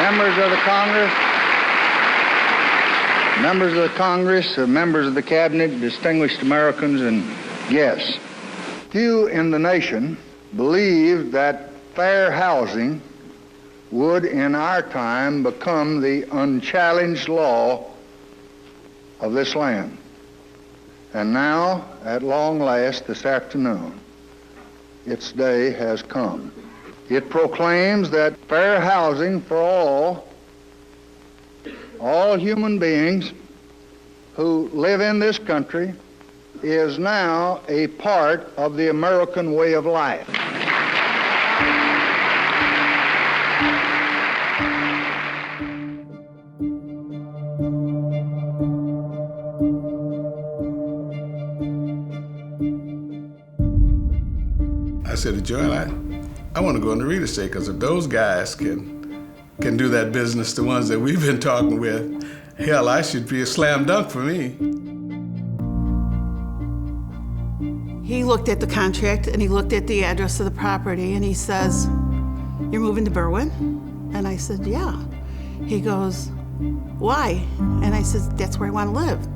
members of the Congress, members of the Cabinet, distinguished Americans, and guests. Few in the nation believed that fair housing would, in our time, become the unchallenged law of this land. And now, at long last, this afternoon, its day has come. It proclaims that fair housing for all human beings who live in this country is now a part of the American way of life. I said to Joanne, I want to go into real estate, because if those guys can do that business, the ones that we've been talking with, hell, I should be a slam dunk for me. He looked at the contract and he looked at the address of the property and he says, "You're moving to Berwyn?" And I said, "Yeah." He goes, "Why?" And I said, "That's where I want to live."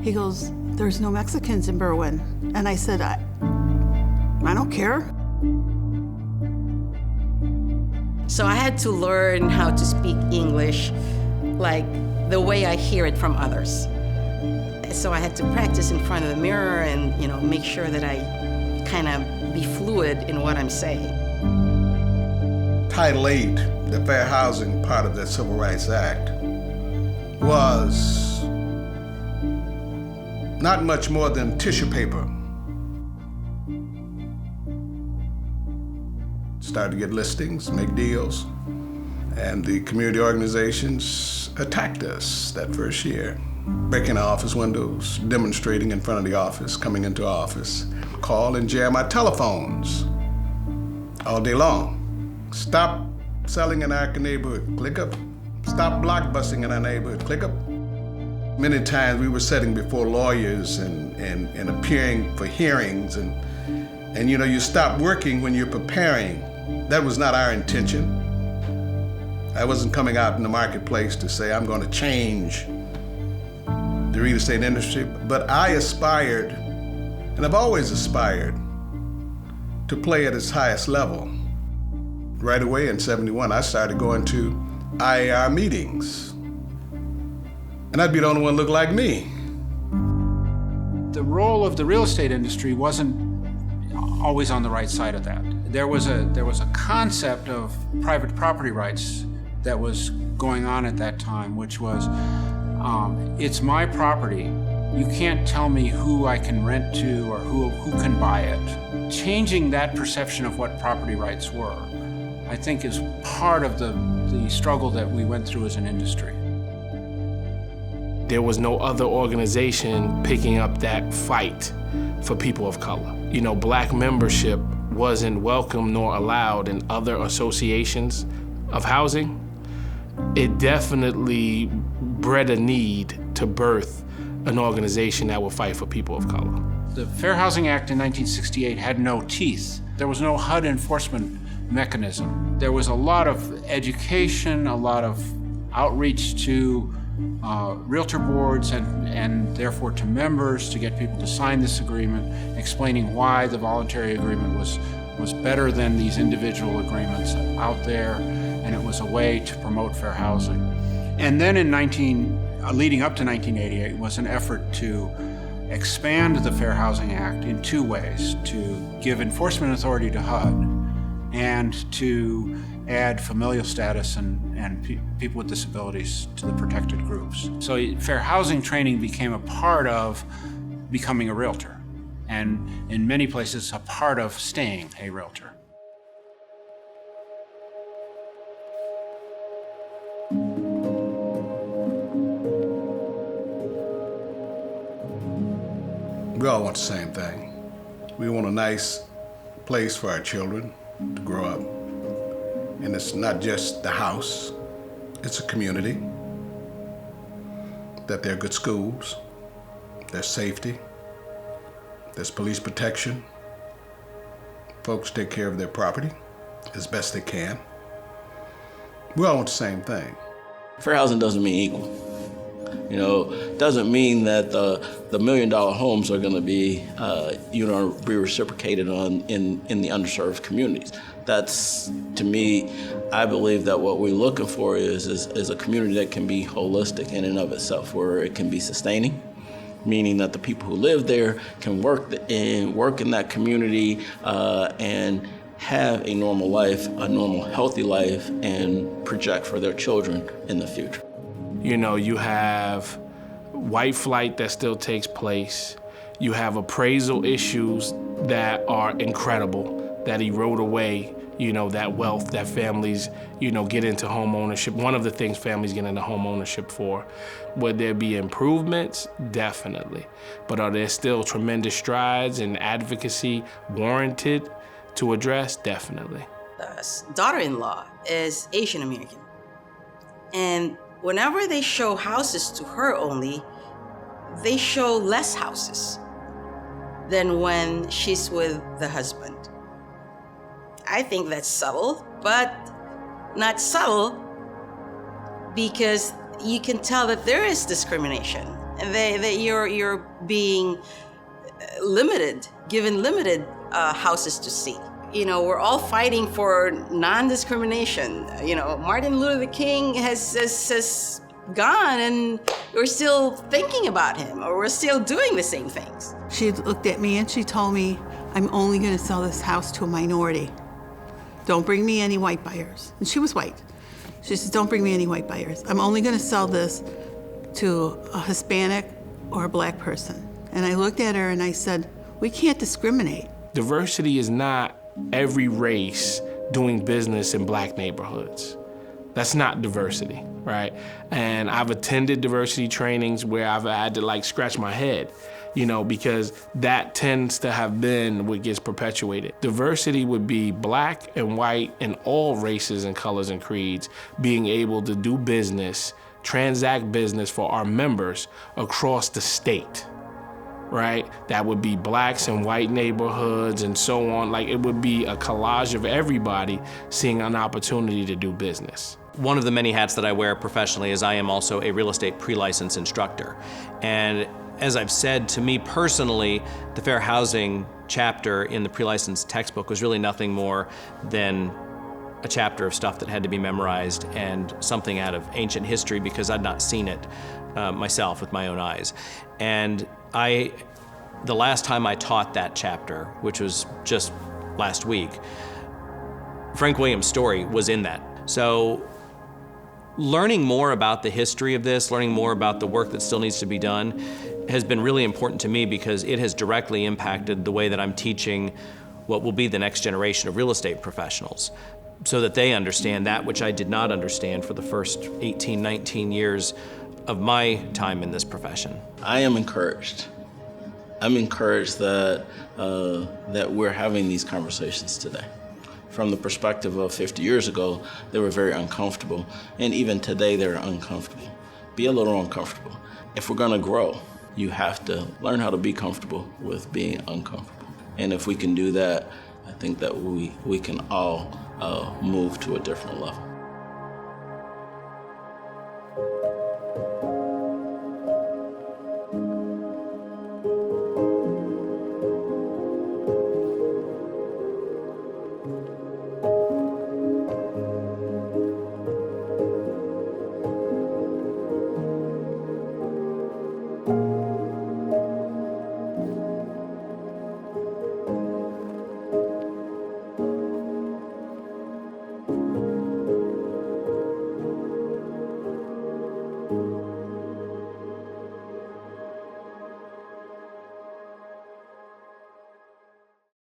He goes, "There's no Mexicans in Berwyn." And I said, I don't care. So I had to learn how to speak English like the way I hear it from others. So I had to practice in front of the mirror and, make sure that I kind of be fluid in what I'm saying. Title VIII, the Fair Housing part of the Civil Rights Act, was not much more than tissue paper. Started to get listings, make deals, and the community organizations attacked us that first year. Breaking our office windows, demonstrating in front of the office, coming into our office, call and jam our telephones all day long. Stop selling in our neighborhood, click up. Stop blockbusting in our neighborhood, click up. Many times we were sitting before lawyers and appearing for hearings, and you stop working when you're preparing. That was not our intention. I wasn't coming out in the marketplace to say I'm going to change the real estate industry, but I aspired, and I've always aspired, to play at its highest level. Right away in '71, I started going to IAR meetings, and I'd be the only one look like me. The role of the real estate industry wasn't always on the right side of that. There was a concept of private property rights that was going on at that time, which was, it's my property. You can't tell me who I can rent to or who can buy it. Changing that perception of what property rights were, I think, is part of the struggle that we went through as an industry. There was no other organization picking up that fight for people of color. Black membership wasn't welcome nor allowed in other associations of housing. It definitely bred a need to birth an organization that would fight for people of color. The Fair Housing Act in 1968 had no teeth. There was no HUD enforcement mechanism. There was a lot of education, a lot of outreach to realtor boards and therefore to members to get people to sign this agreement, explaining why the voluntary agreement was better than these individual agreements out there, and it was a way to promote fair housing. And then leading up to 1988 was an effort to expand the Fair Housing Act in two ways: to give enforcement authority to HUD and to add familial status and people with disabilities to the protected groups. So fair housing training became a part of becoming a realtor, and in many places a part of staying a realtor. We all want the same thing. We want a nice place for our children to grow up. And it's not just the house, it's a community, that there are good schools, there's safety, there's police protection, folks take care of their property as best they can. We all want the same thing. Fair housing doesn't mean equal. You know, it doesn't mean that the $1 million homes are going to be, be reciprocated on in the underserved communities. That's, to me, I believe that what we're looking for is a community that can be holistic in and of itself, where it can be sustaining, meaning that the people who live there can work in that community and have a normal life, a normal healthy life, and project for their children in the future. You know, you have white flight that still takes place. You have appraisal issues that are incredible, that erode away, you know, that wealth that families, you know, get into home ownership. One of the things families get into home ownership for. Would there be improvements? Definitely. But are there still tremendous strides and advocacy warranted to address? Definitely. Daughter-in-law is Asian American. And whenever they show houses to her only, they show less houses than when she's with the husband. I think that's subtle, but not subtle, because you can tell that there is discrimination, and that you're being limited, given limited houses to see. You know, we're all fighting for non-discrimination. You know, Martin Luther King has gone, and we're still thinking about him, or we're still doing the same things. She looked at me and she told me, I'm only going to sell this house to a minority. Don't bring me any white buyers. And she was white. She said, don't bring me any white buyers. I'm only going to sell this to a Hispanic or a black person. And I looked at her and I said, we can't discriminate. Diversity is not every race doing business in black neighborhoods. That's not diversity, right? And I've attended diversity trainings where I've had to scratch my head, you know, because that tends to have been what gets perpetuated. Diversity would be black and white and all races and colors and creeds being able to do business, transact business for our members across the state, right? That would be blacks and white neighborhoods and so on. It would be a collage of everybody seeing an opportunity to do business. One of the many hats that I wear professionally is I am also a real estate pre-license instructor. And as I've said, to me personally, the fair housing chapter in the pre-license textbook was really nothing more than a chapter of stuff that had to be memorized and something out of ancient history because I'd not seen it myself with my own eyes. And the last time I taught that chapter, which was just last week, Frank Williams' story was in that. So learning more about the history of this, learning more about the work that still needs to be done has been really important to me because it has directly impacted the way that I'm teaching what will be the next generation of real estate professionals so that they understand that which I did not understand for the first 18, 19 years of my time in this profession. I am encouraged. I'm encouraged that we're having these conversations today. From the perspective of 50 years ago, they were very uncomfortable. And even today, they're uncomfortable. Be a little uncomfortable. If we're gonna grow, you have to learn how to be comfortable with being uncomfortable. And if we can do that, I think that we can all move to a different level.